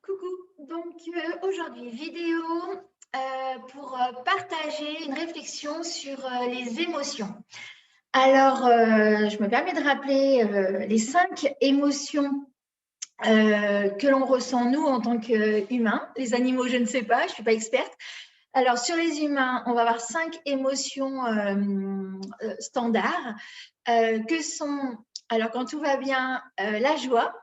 Coucou, donc aujourd'hui vidéo pour partager une réflexion sur les émotions. Alors, je me permets de rappeler les 5 émotions que l'on ressent nous en tant qu'humains. Les animaux, je ne sais pas, je ne suis pas experte. Alors, sur les humains, on va avoir 5 émotions standards que sont, alors quand tout va bien, la joie,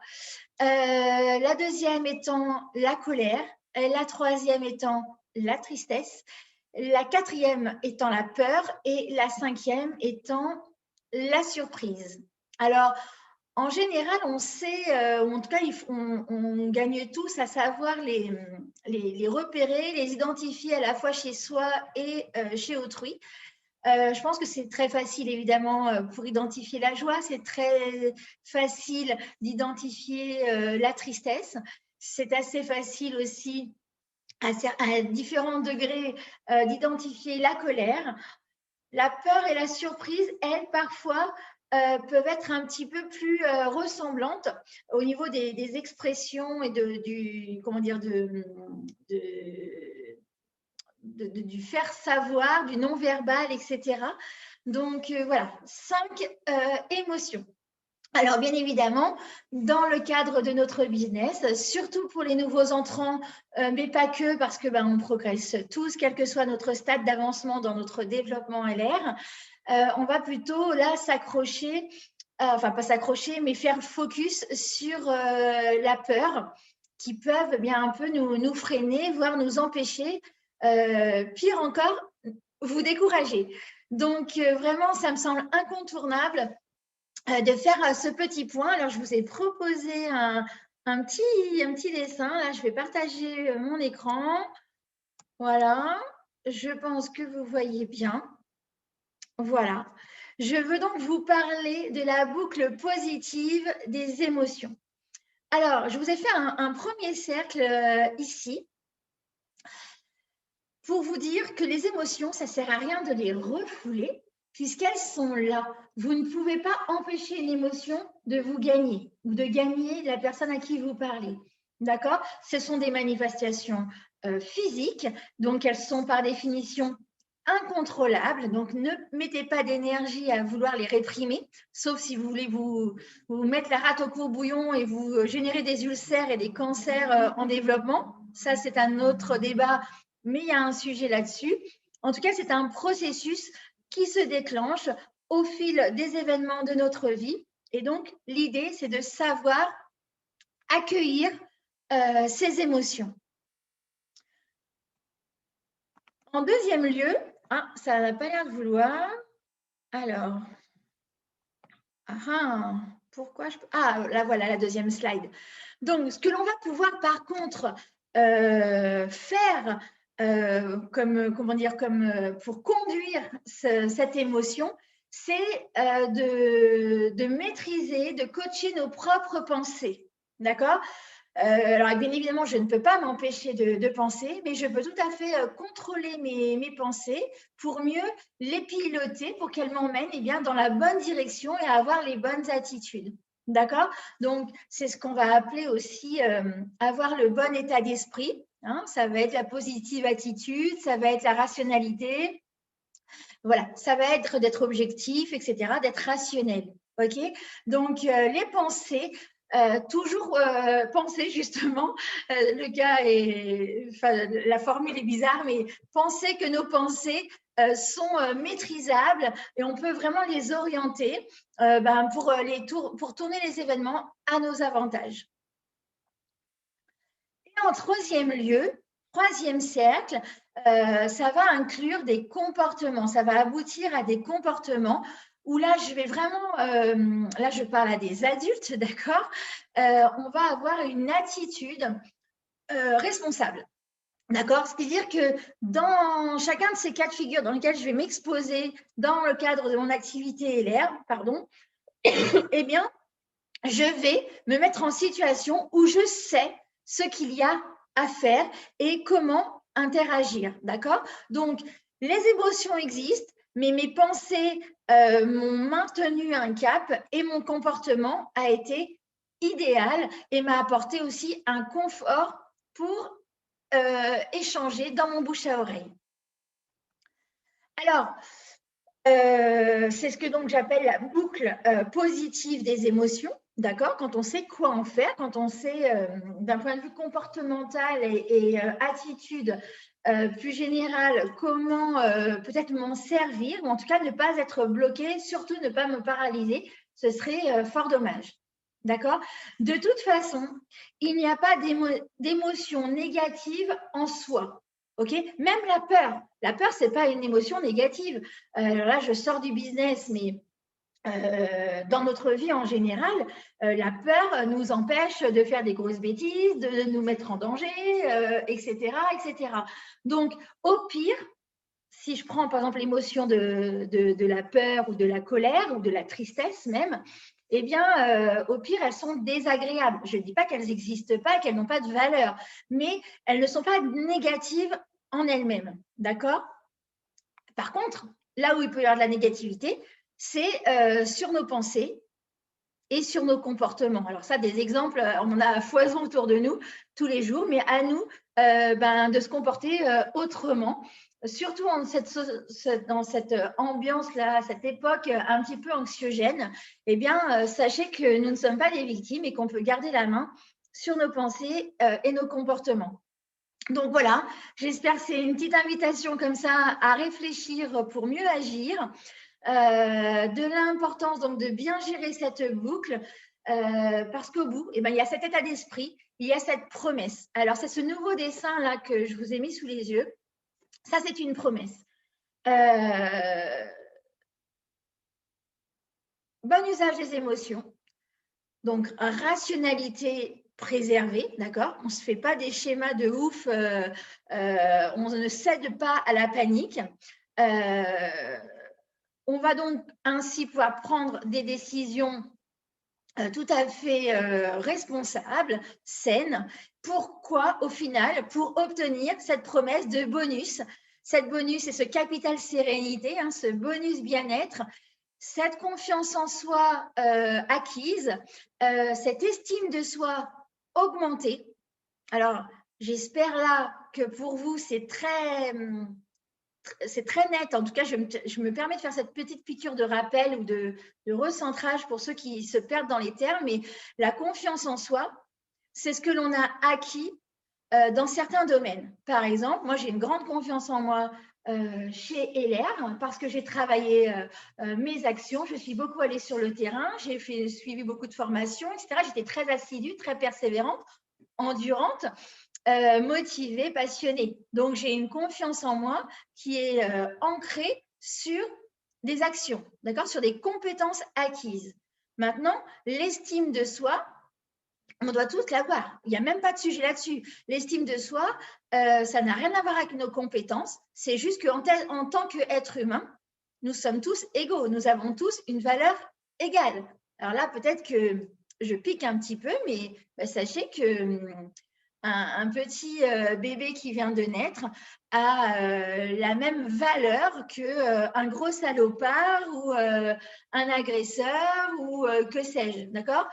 la deuxième étant la colère, la troisième étant la tristesse, la quatrième étant la peur et la cinquième étant la surprise. Alors, en général, on sait, ou en tout cas, on gagne tous à savoir les repérer, les identifier à la fois chez soi et chez autrui. Je pense que c'est très facile, évidemment, pour identifier la joie. C'est très facile d'identifier la tristesse. C'est assez facile aussi, à différents degrés, d'identifier la colère. La peur et la surprise, elles, parfois, peuvent être un petit peu plus ressemblantes au niveau des expressions et comment dire, du faire savoir, du non-verbal, etc. Donc, voilà, 5 émotions. Alors, bien évidemment, dans le cadre de notre business, surtout pour les nouveaux entrants, mais pas que, parce que on progresse tous, quel que soit notre stade d'avancement dans notre développement LR, on va plutôt là s'accrocher, enfin pas s'accrocher, mais faire focus sur la peur, qui peuvent bien un peu nous freiner, voire nous empêcher, pire encore, vous décourager. Donc, vraiment, ça me semble incontournable de faire ce petit point. Alors, je vous ai proposé un petit dessin. Là, je vais partager mon écran. Voilà. Je pense que vous voyez bien. Voilà. Je veux donc vous parler de la boucle positive des émotions. Alors, je vous ai fait un premier cercle ici pour vous dire que les émotions, ça ne sert à rien de les refouler puisqu'elles sont là. Vous ne pouvez pas empêcher une émotion de vous gagner ou de gagner la personne à qui vous parlez. D'accord? Ce sont des manifestations physiques, donc elles sont par définition incontrôlables. Donc, ne mettez pas d'énergie à vouloir les réprimer, sauf si vous voulez vous mettre la rate au courbouillon et vous générer des ulcères et des cancers en développement. Ça, c'est un autre débat, mais il y a un sujet là-dessus. En tout cas, c'est un processus qui se déclenche au fil des événements de notre vie. Et donc, l'idée, c'est de savoir accueillir ces émotions. En deuxième lieu, ça n'a pas l'air de vouloir. Alors, pourquoi je... là voilà la deuxième slide. Donc, ce que l'on va pouvoir par contre faire pour conduire cette émotion, c'est de maîtriser, de coacher nos propres pensées. D'accord? Alors, bien évidemment, je ne peux pas m'empêcher de penser, mais je peux tout à fait contrôler mes pensées pour mieux les piloter, pour qu'elles m'emmènent dans la bonne direction et avoir les bonnes attitudes. D'accord? Donc, c'est ce qu'on va appeler aussi avoir le bon état d'esprit. Ça va être la positive attitude, ça va être la rationalité. Voilà, ça va être d'être objectif, etc., d'être rationnel. OK? Donc, les pensées, toujours penser justement, le cas est, la formule est bizarre, mais penser que nos pensées sont maîtrisables et on peut vraiment les orienter pour tourner les événements à nos avantages. Et en troisième lieu, troisième cercle, ça va inclure des comportements, ça va aboutir à des comportements où là, je vais vraiment, là, je parle à des adultes, d'accord? On va avoir une attitude responsable, d'accord? C'est-à-dire que dans chacun de ces cas de figure dans lesquels je vais m'exposer dans le cadre de mon activité LR, eh bien, je vais me mettre en situation où je sais ce qu'il y a à faire et comment interagir, d'accord? Donc, les émotions existent, mais mes pensées m'ont maintenu un cap et mon comportement a été idéal et m'a apporté aussi un confort pour échanger dans mon bouche à oreille. Alors, c'est ce que donc j'appelle la boucle positive des émotions, d'accord? Quand on sait quoi en faire, quand on sait d'un point de vue comportemental et attitude plus générale, comment peut-être m'en servir, ou en tout cas ne pas être bloqué, surtout ne pas me paralyser, ce serait fort dommage. D'accord? De toute façon, il n'y a pas d'émotion négative en soi. OK? Même la peur. La peur, ce n'est pas une émotion négative. Là, je sors du business, mais dans notre vie en général, la peur nous empêche de faire des grosses bêtises, de nous mettre en danger, etc., etc. Donc, au pire, si je prends par exemple l'émotion de la peur ou de la colère ou de la tristesse même, eh bien, au pire, elles sont désagréables. Je ne dis pas qu'elles n'existent pas, qu'elles n'ont pas de valeur, mais elles ne sont pas négatives en elles-mêmes. D'accord? Par contre, là où il peut y avoir de la négativité, c'est sur nos pensées et sur nos comportements. Alors ça, des exemples, on en a à foison autour de nous tous les jours, mais à nous de se comporter autrement, surtout dans cette ambiance-là, cette époque un petit peu anxiogène. Eh bien, sachez que nous ne sommes pas des victimes et qu'on peut garder la main sur nos pensées et nos comportements. Donc voilà, j'espère que c'est une petite invitation comme ça à réfléchir pour mieux agir. De l'importance donc de bien gérer cette boucle parce qu'au bout, eh ben, il y a cet état d'esprit, il y a cette promesse. Alors, c'est ce nouveau dessin là que je vous ai mis sous les yeux. Ça, c'est une promesse. Bon usage des émotions. Donc, rationalité préservée, d'accord? On ne se fait pas des schémas de ouf, on ne cède pas à la panique. On va donc ainsi pouvoir prendre des décisions tout à fait responsables, saines. Pourquoi, au final? Pour obtenir cette promesse de bonus. Cette bonus, c'est ce capital sérénité, hein, ce bonus bien-être, cette confiance en soi acquise, cette estime de soi augmentée. Alors, j'espère là que pour vous, c'est très net. En tout cas, je me permets de faire cette petite piqûre de rappel ou de recentrage pour ceux qui se perdent dans les termes. Mais la confiance en soi, c'est ce que l'on a acquis dans certains domaines. Par exemple, moi, j'ai une grande confiance en moi chez LR parce que j'ai travaillé mes actions. Je suis beaucoup allée sur le terrain. J'ai suivi beaucoup de formations, etc. J'étais très assidue, très persévérante, endurante. Motivée, passionnée. Donc, j'ai une confiance en moi qui est ancrée sur des actions, d'accord, sur des compétences acquises. Maintenant, l'estime de soi, on doit tous l'avoir. Il n'y a même pas de sujet là-dessus. L'estime de soi, ça n'a rien à voir avec nos compétences. C'est juste qu'en tant qu'être humain, nous sommes tous égaux. Nous avons tous une valeur égale. Alors là, peut-être que je pique un petit peu, mais sachez que un petit bébé qui vient de naître a la même valeur qu'un gros salopard ou un agresseur ou que sais-je, d'accord?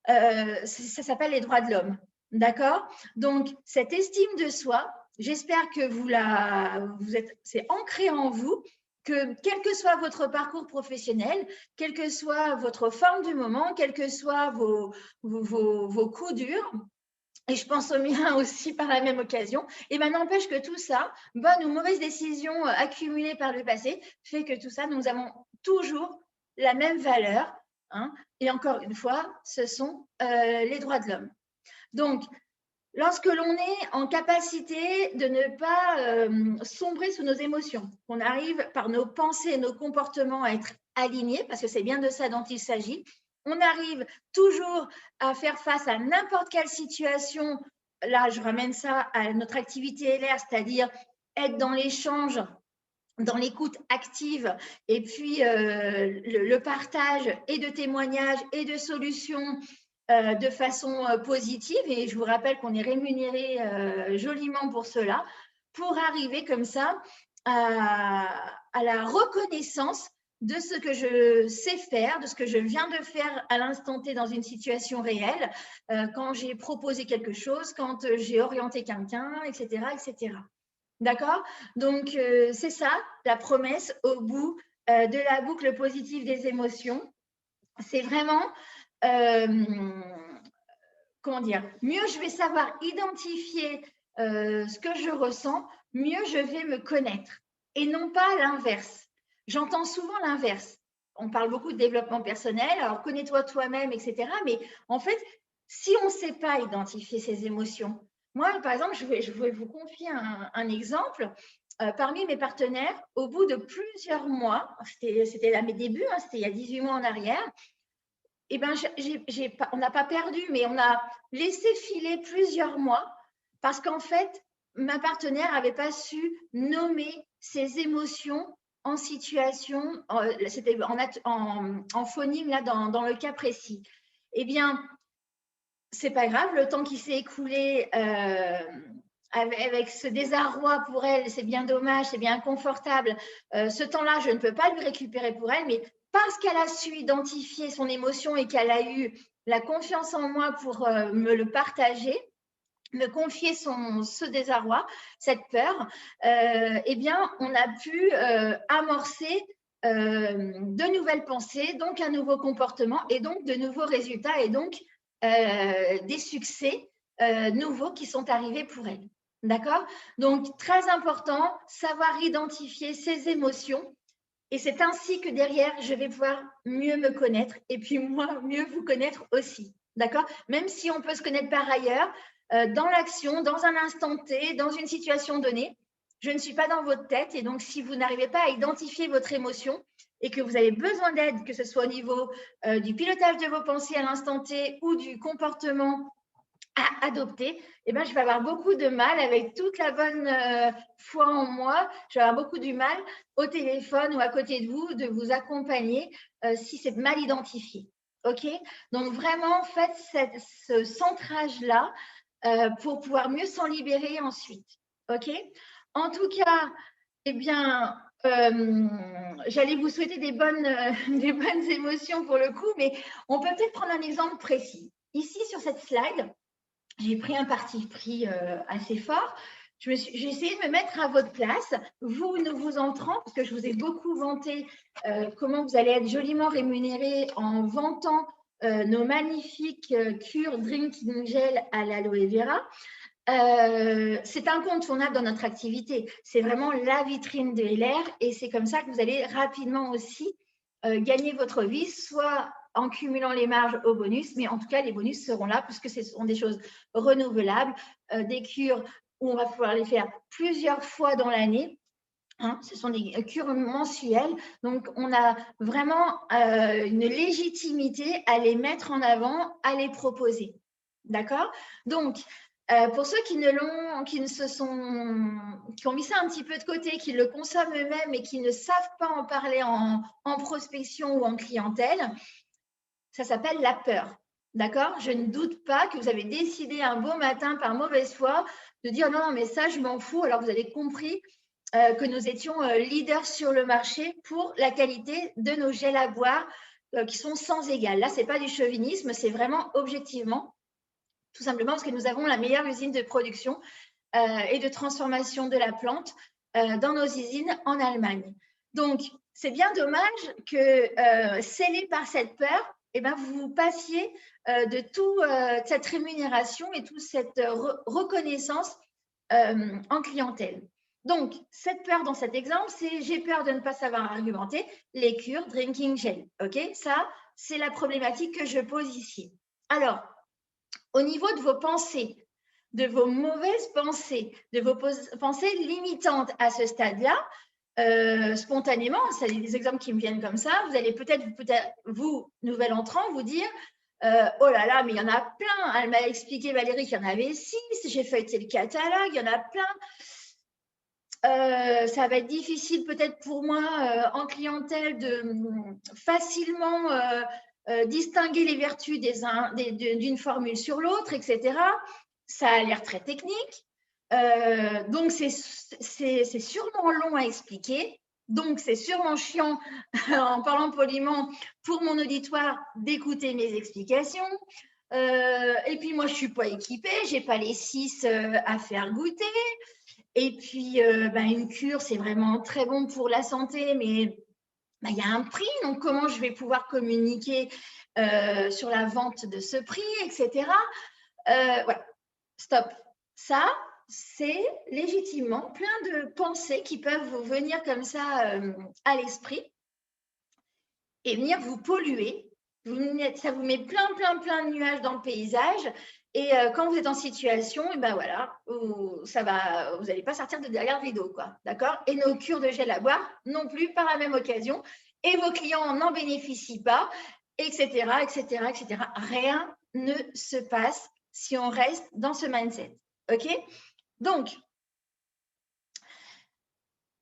Ça s'appelle les droits de l'homme, d'accord? Donc, cette estime de soi, j'espère que c'est ancré en vous, que quel que soit votre parcours professionnel, quelle que soit votre forme du moment, quels que soient vos coups durs, et je pense au mien aussi par la même occasion, et ben n'empêche que tout ça, bonnes ou mauvaises décisions accumulées par le passé, fait que tout ça, nous avons toujours la même valeur. Hein, et encore une fois, ce sont les droits de l'homme. Donc, lorsque l'on est en capacité de ne pas sombrer sous nos émotions, qu'on arrive par nos pensées et nos comportements à être alignés, parce que c'est bien de ça dont il s'agit, on arrive toujours à faire face à n'importe quelle situation. Là, je ramène ça à notre activité LR, c'est-à-dire être dans l'échange, dans l'écoute active et puis le partage et de témoignages et de solutions de façon positive. Et je vous rappelle qu'on est rémunéré joliment pour cela, pour arriver comme ça à la reconnaissance de ce que je sais faire, de ce que je viens de faire à l'instant T dans une situation réelle, quand j'ai proposé quelque chose, quand j'ai orienté quelqu'un, etc., etc. D'accord? Donc, c'est ça, la promesse au bout de la boucle positive des émotions. C'est vraiment, comment dire, mieux je vais savoir identifier ce que je ressens, mieux je vais me connaître. Et non pas l'inverse. J'entends souvent l'inverse. On parle beaucoup de développement personnel, alors connais-toi toi-même, etc. Mais en fait, si on ne sait pas identifier ses émotions, moi, par exemple, je vais vous confier un exemple. Parmi mes partenaires, au bout de plusieurs mois, c'était à mes débuts, hein, c'était il y a 18 mois en arrière, eh ben, on n'a pas perdu, mais on a laissé filer plusieurs mois parce qu'en fait, ma partenaire n'avait pas su nommer ses émotions en situation, c'était en phonime là dans le cas précis. Eh bien, c'est pas grave, le temps qui s'est écoulé avec ce désarroi pour elle, c'est bien dommage, c'est bien inconfortable. Ce temps-là, je ne peux pas lui récupérer pour elle, mais parce qu'elle a su identifier son émotion et qu'elle a eu la confiance en moi pour me le partager, me confier ce désarroi, cette peur, eh bien, on a pu amorcer de nouvelles pensées, donc un nouveau comportement et donc de nouveaux résultats et donc des succès nouveaux qui sont arrivés pour elle. D'accord? Donc, très important, savoir identifier ses émotions. Et c'est ainsi que derrière, je vais pouvoir mieux me connaître et puis moi, mieux vous connaître aussi. D'accord? Même si on peut se connaître par ailleurs, dans l'action, dans un instant T, dans une situation donnée, je ne suis pas dans votre tête. Et donc, si vous n'arrivez pas à identifier votre émotion et que vous avez besoin d'aide, que ce soit au niveau du pilotage de vos pensées à l'instant T ou du comportement à adopter, eh ben, je vais avoir beaucoup de mal avec toute la bonne foi en moi. Je vais avoir beaucoup du mal au téléphone ou à côté de vous accompagner si c'est mal identifié. OK? Donc, vraiment, faites ce centrage-là pour pouvoir mieux s'en libérer ensuite. OK? En tout cas, eh bien, j'allais vous souhaiter des bonnes émotions pour le coup, mais on peut peut-être prendre un exemple précis. Ici, sur cette slide, j'ai pris un parti pris assez fort. J'ai essayé de me mettre à votre place, vous ne vous entrant, parce que je vous ai beaucoup vanté comment vous allez être joliment rémunérés en vantant nos magnifiques cures Drinking Gel à l'aloe vera. C'est incontournable dans notre activité. C'est vraiment la vitrine de LR et c'est comme ça que vous allez rapidement aussi gagner votre vie, soit en cumulant les marges au bonus, mais en tout cas, les bonus seront là puisque ce sont des choses renouvelables, des cures où on va pouvoir les faire plusieurs fois dans l'année. Hein, ce sont des cures mensuelles, donc on a vraiment une légitimité à les mettre en avant, à les proposer. D'accord? Donc, pour ceux qui ont mis ça un petit peu de côté, qui le consomment eux-mêmes et qui ne savent pas en parler en prospection ou en clientèle, ça s'appelle la peur. D'accord? Je ne doute pas que vous avez décidé un beau matin par mauvaise foi de dire non, mais ça, je m'en fous. Alors, vous avez compris que nous étions leaders sur le marché pour la qualité de nos gels à boire qui sont sans égal. Là, ce n'est pas du chauvinisme, c'est vraiment objectivement, tout simplement parce que nous avons la meilleure usine de production et de transformation de la plante dans nos usines en Allemagne. Donc, c'est bien dommage que, scellé par cette peur, eh ben, vous passiez de toute cette rémunération et toute cette reconnaissance en clientèle. Donc, cette peur dans cet exemple, c'est j'ai peur de ne pas savoir argumenter, les cures Drinking Gel. OK? Ça, c'est la problématique que je pose ici. Alors, au niveau de vos pensées, de vos mauvaises pensées, de vos pensées limitantes à ce stade-là, spontanément, c'est des exemples qui me viennent comme ça, vous allez peut-être, vous, nouvel entrant, vous dire oh là là, mais il y en a plein. Elle m'a expliqué, Valérie, qu'il y en avait 6. J'ai feuilleté le catalogue, il y en a plein. Ça va être difficile peut-être pour moi en clientèle de facilement distinguer les vertus d'une formule sur l'autre, etc. Ça a l'air très technique. Donc, c'est sûrement long à expliquer. Donc, c'est sûrement chiant, en parlant poliment, pour mon auditoire d'écouter mes explications. Et puis, moi, je ne suis pas équipée, je n'ai pas les 6 à faire goûter. Et puis, une cure, c'est vraiment très bon pour la santé, mais il y a un prix. Donc, comment je vais pouvoir communiquer sur la vente de ce prix, etc. Voilà, stop. Ça, c'est légitimement plein de pensées qui peuvent vous venir comme ça à l'esprit et venir vous polluer. Ça vous met plein de nuages dans le paysage. Et quand vous êtes en situation, et ben voilà, vous n'allez pas sortir de derrière le rideau, quoi. D'accord? Et nos cures de gel à boire non plus par la même occasion. Et vos clients n'en bénéficient pas, etc., etc., etc. Rien ne se passe si on reste dans ce mindset. OK? Donc,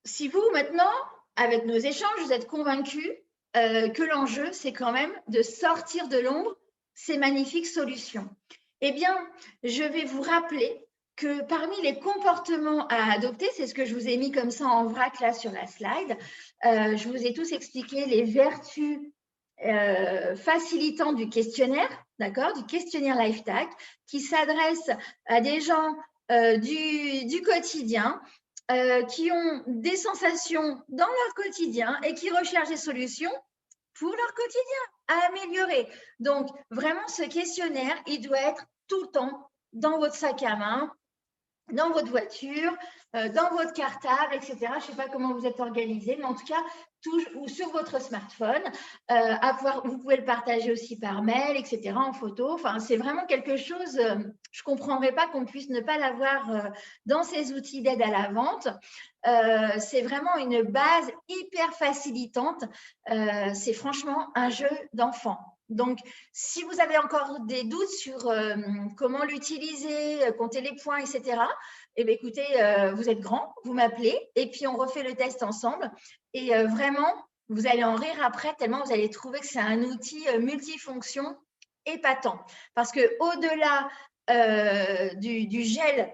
si vous, maintenant, avec nos échanges, vous êtes convaincus que l'enjeu, c'est quand même de sortir de l'ombre ces magnifiques solutions, eh bien, je vais vous rappeler que parmi les comportements à adopter, c'est ce que je vous ai mis comme ça en vrac là sur la slide, je vous ai tous expliqué les vertus facilitantes du questionnaire, d'accord, du questionnaire LifeTac, qui s'adresse à des gens du quotidien, qui ont des sensations dans leur quotidien et qui recherchent des solutions pour leur quotidien à améliorer. Donc, vraiment, ce questionnaire, il doit être tout le temps dans votre sac à main, dans votre voiture, dans votre cartable, etc. Je ne sais pas comment vous êtes organisé, mais en tout cas, ou sur votre smartphone. Vous pouvez le partager aussi par mail, etc., en photo. Enfin, c'est vraiment quelque chose, je ne comprendrais pas qu'on puisse ne pas l'avoir dans ces outils d'aide à la vente. C'est vraiment une base hyper facilitante. C'est franchement un jeu d'enfant. Donc, si vous avez encore des doutes sur comment l'utiliser, compter les points, etc., eh bien, écoutez, vous êtes grand, vous m'appelez et puis on refait le test ensemble. Et vraiment, vous allez en rire après tellement vous allez trouver que c'est un outil multifonction épatant. Parce qu'au-delà du gel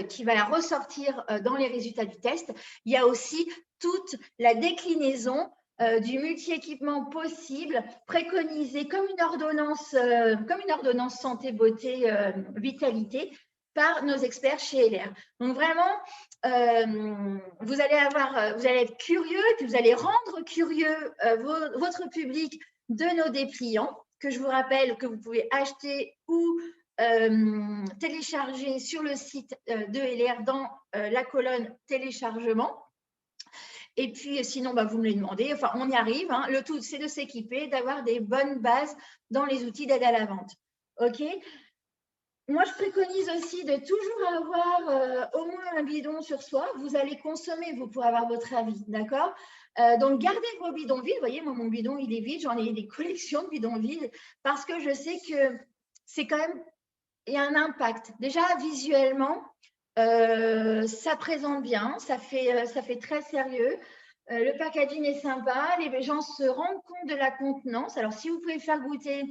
qui va ressortir dans les résultats du test, il y a aussi toute la déclinaison du multi-équipement possible, préconisé comme une ordonnance santé, beauté, vitalité par nos experts chez LR. Donc vraiment, vous allez être curieux et puis vous allez rendre curieux votre public de nos dépliants, que je vous rappelle que vous pouvez acheter ou télécharger sur le site de LR dans la colonne téléchargement. Et puis, sinon, vous me les demandez. Enfin, on y arrive. Hein. Le tout, c'est de s'équiper, d'avoir des bonnes bases dans les outils d'aide à la vente. OK? Moi, je préconise aussi de toujours avoir au moins un bidon sur soi. Vous allez consommer, vous, pour avoir votre avis. D'accord? Donc, gardez vos bidons vides. Vous voyez, moi, mon bidon, il est vide. J'en ai des collections de bidons vides parce que je sais que c'est quand même il y a un impact. Déjà, visuellement, ça présente bien, ça fait très sérieux. Le packaging est sympa, les gens se rendent compte de la contenance. Alors, si vous pouvez faire goûter,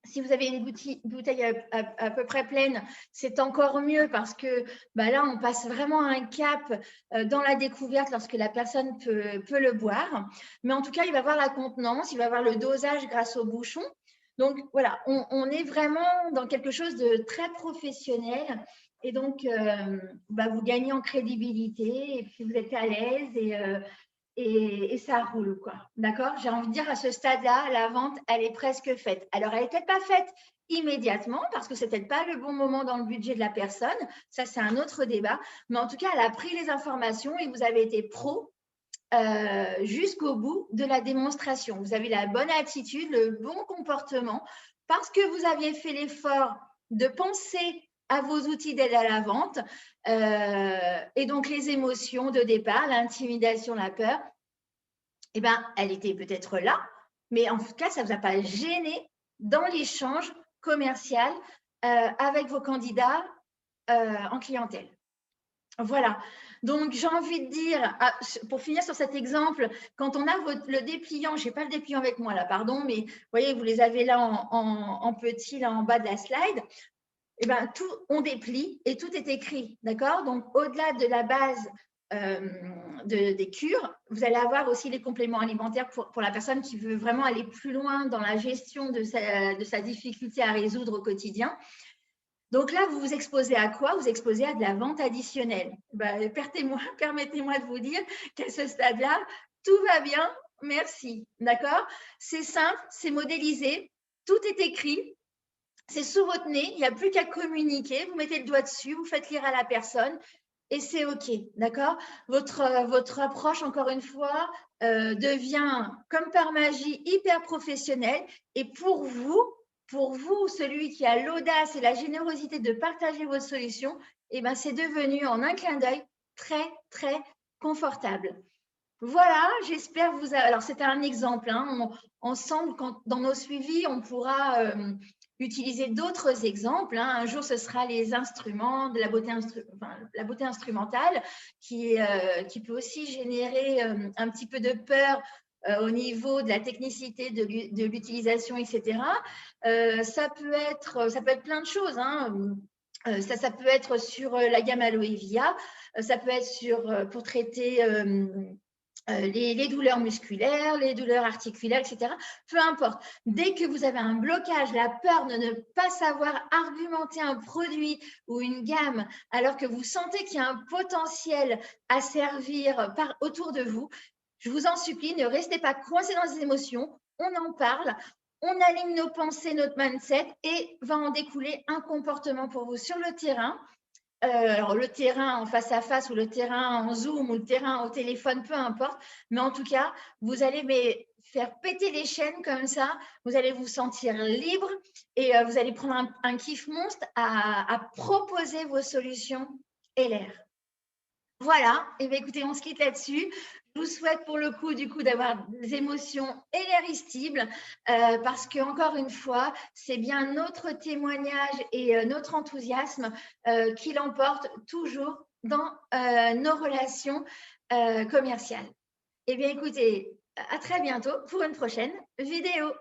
si vous avez une bouteille à peu près pleine, c'est encore mieux parce que là, on passe vraiment un cap dans la découverte lorsque la personne peut le boire. Mais en tout cas, il va voir la contenance, il va voir le dosage grâce au bouchon. Donc, voilà, on est vraiment dans quelque chose de très professionnel. Et donc, vous gagnez en crédibilité et puis vous êtes à l'aise et ça roule, quoi. D'accord? J'ai envie de dire, à ce stade-là, la vente, elle est presque faite. Alors, elle n'est peut-être pas faite immédiatement parce que ce n'est peut-être pas le bon moment dans le budget de la personne. Ça, c'est un autre débat. Mais en tout cas, elle a pris les informations et vous avez été pro jusqu'au bout de la démonstration. Vous avez la bonne attitude, le bon comportement, parce que vous aviez fait l'effort de penser à vos outils d'aide à la vente et donc les émotions de départ, l'intimidation, la peur, elle était peut-être là, mais en tout cas, ça ne vous a pas gêné dans l'échange commercial avec vos candidats en clientèle. Voilà, donc j'ai envie de dire, pour finir sur cet exemple, quand on a le dépliant, je n'ai pas le dépliant avec moi là, pardon, mais vous voyez, vous les avez là en petit, là en bas de la slide, tout, on déplie et tout est écrit, d'accord? Donc, au-delà de la base des cures. Vous allez avoir aussi les compléments alimentaires pour la personne qui veut vraiment aller plus loin dans la gestion de sa difficulté à résoudre au quotidien. Donc là, vous vous exposez à quoi? Vous exposez à de la vente additionnelle. Ben, permettez-moi de vous dire qu'à ce stade-là, tout va bien, merci. D'accord? C'est simple, c'est modélisé, tout est écrit, c'est sous votre nez, il n'y a plus qu'à communiquer, vous mettez le doigt dessus, vous faites lire à la personne et c'est OK. D'accord? Votre approche, encore une fois, devient, comme par magie, hyper professionnelle et pour vous, celui qui a l'audace et la générosité de partager votre solution, eh ben, c'est devenu en un clin d'œil très, très confortable. Voilà, j'espère que vous avez… Alors, c'était un exemple. Hein. Ensemble, dans nos suivis, on pourra utiliser d'autres exemples. Hein. Un jour, ce sera les instruments, de la beauté instrumentale qui peut aussi générer un petit peu de peur au niveau de la technicité de l'utilisation, etc. Ça peut être plein de choses. Hein. Ça peut être sur la gamme Aloe Via, ça peut être pour traiter les douleurs musculaires, les douleurs articulaires, etc. Peu importe. Dès que vous avez un blocage, la peur de ne pas savoir argumenter un produit ou une gamme, alors que vous sentez qu'il y a un potentiel à servir autour de vous, je vous en supplie, ne restez pas coincés dans les émotions. On en parle, on aligne nos pensées, notre mindset et va en découler un comportement pour vous sur le terrain. Alors, le terrain en face à face ou le terrain en Zoom ou le terrain au téléphone, peu importe. Mais en tout cas, vous allez faire péter les chaînes comme ça. Vous allez vous sentir libre et vous allez prendre un kiff monstre à proposer vos solutions LR. Voilà, et bien écoutez, on se quitte là-dessus. Je vous souhaite pour le coup, d'avoir des émotions irrésistibles parce que, encore une fois, c'est bien notre témoignage et notre enthousiasme qui l'emporte toujours dans nos relations commerciales. Eh bien, écoutez, à très bientôt pour une prochaine vidéo.